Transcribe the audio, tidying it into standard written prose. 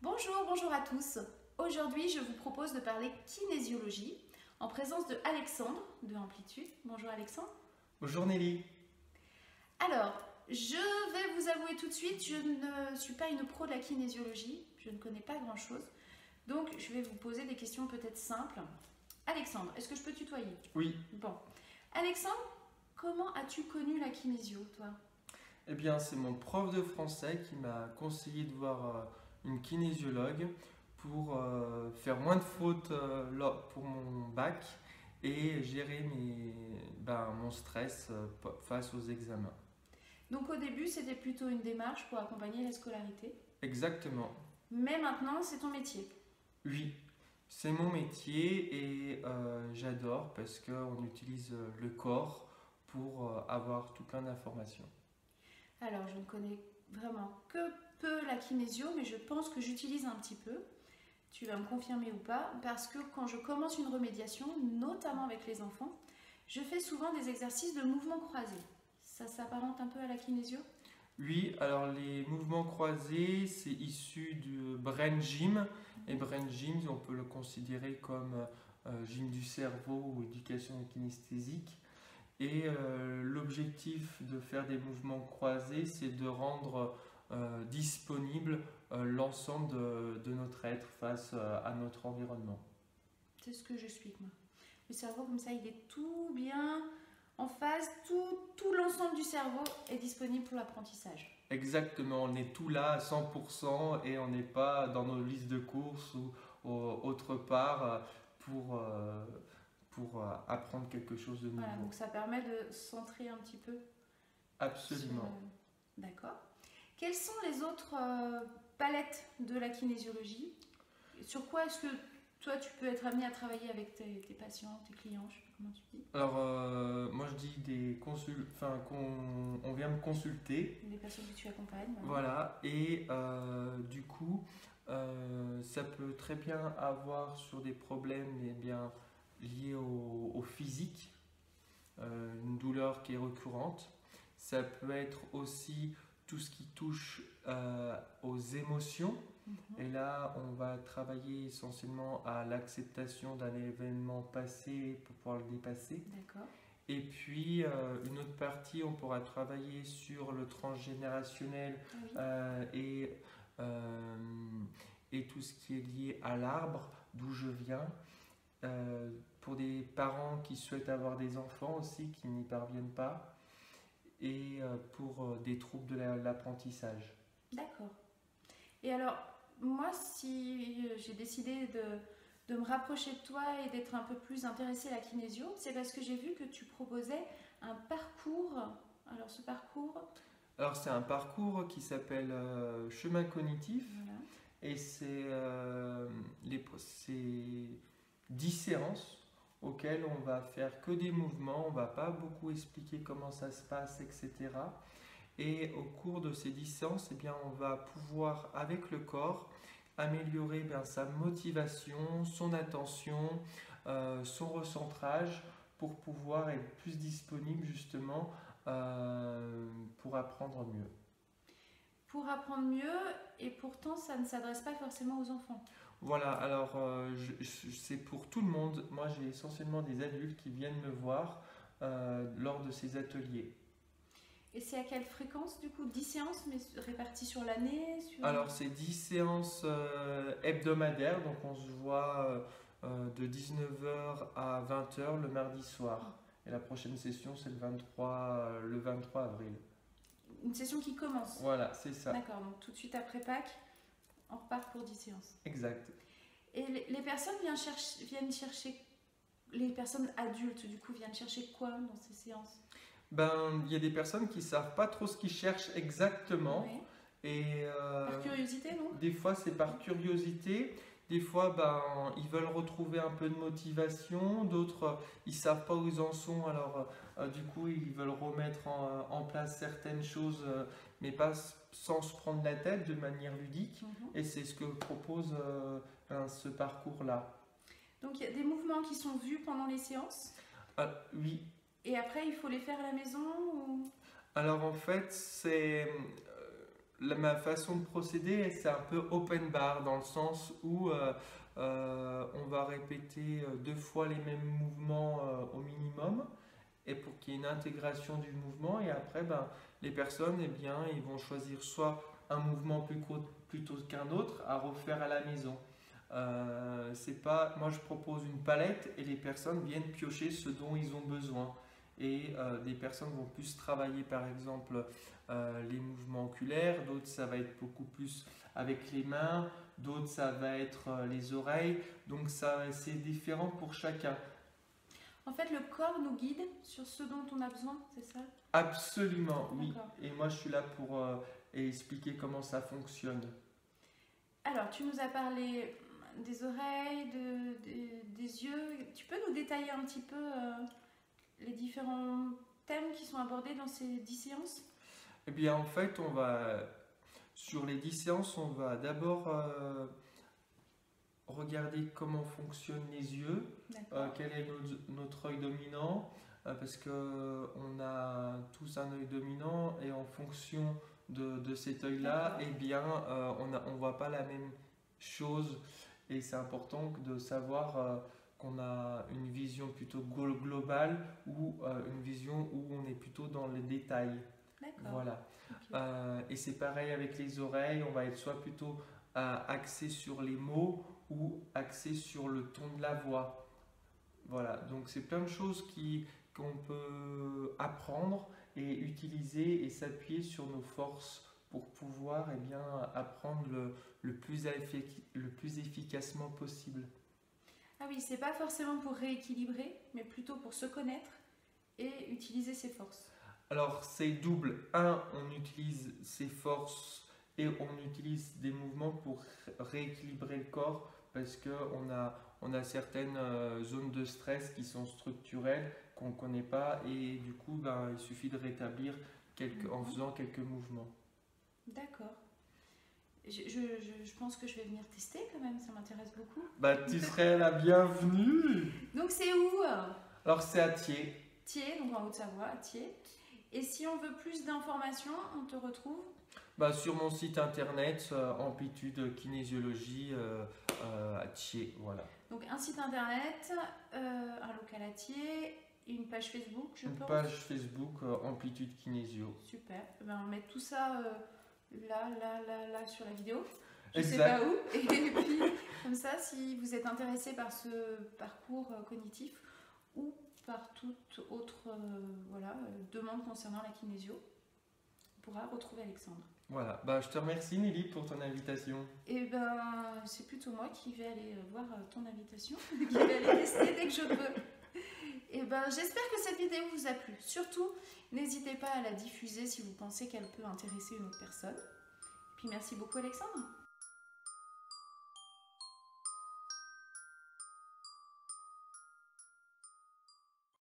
Bonjour à tous. Aujourd'hui, je vous propose de parler kinésiologie en présence de Alexandre de Amplitude. Bonjour Alexandre. Bonjour Nelly. Alors, je vais vous avouer tout de suite, je ne suis pas une pro de la kinésiologie, je ne connais pas grand-chose. Donc, je vais vous poser des questions peut-être simples. Alexandre, est-ce que je peux tutoyer? Oui, Bon. Alexandre, comment as-tu connu la kinésio, toi? eh bien c'est mon prof de français qui m'a conseillé de voir une kinésiologue pour faire moins de fautes pour mon bac et gérer mon stress face aux examens. Donc au début, c'était plutôt une démarche pour accompagner la scolarité. Exactement. Mais maintenant, c'est ton métier. Oui, c'est mon métier et j'adore parce qu'on utilise le corps pour avoir tout plein d'informations. Alors, je ne connais vraiment que peu la kinésio, mais je pense que j'utilise un petit peu. Tu vas me confirmer ou pas, parce que quand je commence une remédiation, notamment avec les enfants, je fais souvent des exercices de mouvements croisés. Ça s'apparente un peu à la kinésio? Oui, alors les mouvements croisés, c'est issu du brain gym. Et brain gym, on peut le considérer comme gym du cerveau ou éducation kinesthésique. Et l'objectif de faire des mouvements croisés, c'est de rendre disponible l'ensemble de notre être face à notre environnement. C'est ce que j'explique moi. Le cerveau, comme ça, il est tout bien en phase, tout l'ensemble du cerveau est disponible pour l'apprentissage. Exactement, on est tout là à 100% et on n'est pas dans nos listes de courses ou autre part pour apprendre quelque chose de nouveau. Voilà, donc ça permet de centrer un petit peu. Absolument. D'accord. Quelles sont les autres palettes de la kinésiologie? Sur quoi est-ce que toi tu peux être amené à travailler avec tes patients, tes clients, je sais pas comment tu dis? Alors, moi je dis qu'on vient me consulter, Les patients que tu accompagnes, voilà. voilà, et du coup, ça peut très bien avoir sur des problèmes liés au physique, une douleur qui est récurrente. Ça peut être aussi tout ce qui touche aux émotions. Et là, on va travailler essentiellement à l'acceptation d'un événement passé pour pouvoir le dépasser. D'accord. Et puis, une autre partie, on pourra travailler sur le transgénérationnel Ah oui. euh, et tout ce qui est lié à l'arbre, d'où je viens. Pour des parents qui souhaitent avoir des enfants aussi, qui n'y parviennent pas. Et pour des troubles de l'apprentissage. D'accord. Et alors, moi, si j'ai décidé de me rapprocher de toi et d'être un peu plus intéressée à la kinésio, c'est parce que j'ai vu que tu proposais un parcours. Alors, ce parcours, Alors c'est un parcours qui s'appelle chemin cognitif voilà. et c'est 10 séances auxquelles on va faire que des mouvements, on va pas beaucoup expliquer comment ça se passe, etc. Et au cours de ces 10 séances, eh bien, on va pouvoir, avec le corps, améliorer sa motivation, son attention, son recentrage pour pouvoir être plus disponible justement pour apprendre mieux. Pour apprendre mieux, et pourtant, ça ne s'adresse pas forcément aux enfants. Voilà, alors c'est pour tout le monde. Moi, j'ai essentiellement des adultes qui viennent me voir lors de ces ateliers. Et c'est à quelle fréquence, du coup? 10 séances, mais réparties sur l'année Alors, c'est 10 séances hebdomadaires, donc on se voit de 19h à 20h le mardi soir. Et la prochaine session, c'est le 23 avril. Une session qui commence. Voilà, c'est ça. D'accord, donc tout de suite après Pâques, on repart pour 10 séances. Exact. Et les personnes viennent chercher, les personnes adultes, du coup, viennent chercher quoi dans ces séances? Il y a des personnes qui savent pas trop ce qu'ils cherchent exactement. Oui. Et Par curiosité, non? des fois, c'est par curiosité. Des fois, ils veulent retrouver un peu de motivation. D'autres, ils savent pas où ils en sont. Alors, du coup, ils veulent remettre en place certaines choses, mais pas sans se prendre la tête, de manière ludique. Et c'est ce que propose ce parcours-là. Donc, il y a des mouvements qui sont vus pendant les séances. Oui. Et après, il faut les faire à la maison ou... Alors, en fait, ma façon de procéder, c'est un peu open bar dans le sens où on va répéter 2 fois les mêmes mouvements au minimum et pour qu'il y ait une intégration du mouvement et après ben, les personnes eh bien, ils vont choisir soit un mouvement plutôt qu'un autre à refaire à la maison. C'est pas, moi je propose une palette et les personnes viennent piocher ce dont ils ont besoin. Et des personnes vont plus travailler par exemple les mouvements oculaires, d'autres ça va être beaucoup plus avec les mains, d'autres ça va être les oreilles, donc ça c'est différent pour chacun. En fait, le corps nous guide sur ce dont on a besoin, c'est ça? Absolument, oui. D'accord. Et moi je suis là pour expliquer comment ça fonctionne. Alors, tu nous as parlé des oreilles, des yeux. Tu peux nous détailler un petit peu les différents thèmes qui sont abordés dans ces 10 séances? Eh bien en fait on va, sur les 10 séances, on va d'abord regarder comment fonctionnent les yeux, D'accord. quel est notre œil dominant, parce qu'on a tous un œil dominant et en fonction de cet œil-là, D'accord. eh bien, on voit pas la même chose et c'est important de savoir qu'on a une vision plutôt globale ou une vision où on est plutôt dans les détails. D'accord. Voilà. Ok. Et c'est pareil avec les oreilles, on va être soit plutôt axé sur les mots ou axé sur le ton de la voix. Voilà, donc c'est plein de choses qu'on peut apprendre et utiliser et s'appuyer sur nos forces pour pouvoir eh bien, apprendre le plus efficacement possible. Ah oui, c'est pas forcément pour rééquilibrer, mais plutôt pour se connaître et utiliser ses forces. Alors c'est double. Un, on utilise ses forces et on utilise des mouvements pour rééquilibrer le corps parce on a certaines zones de stress qui sont structurelles qu'on ne connaît pas et du coup ben, il suffit de rétablir en faisant quelques mouvements. D'accord. Je pense que je vais venir tester quand même, ça m'intéresse beaucoup. Bah, tu serais la bienvenue. Donc c'est où? Alors c'est à Thiers. Thiers, donc en Haute-Savoie, à Thiers. Et si on veut plus d'informations, on te retrouve? Bah, sur mon site internet Amplitude Kinésiologie à Thiers, voilà. Donc un site internet, un local à Thiers, une page Facebook, je Une pense. page Facebook Amplitude Kinésio. Super. Eh ben, on met tout ça là sur la vidéo. Je sais Exact. pas où. Et puis comme ça, si vous êtes intéressé par ce parcours cognitif ou par toute autre demande concernant la kinésio, on pourra retrouver Alexandre. Voilà, bah, je te remercie Nelly pour ton invitation. Et ben c'est plutôt moi qui vais aller voir ton invitation, qui vais aller tester dès que je peux. Et ben j'espère que cette vidéo vous a plu. Surtout, n'hésitez pas à la diffuser si vous pensez qu'elle peut intéresser une autre personne. Puis merci beaucoup Alexandre.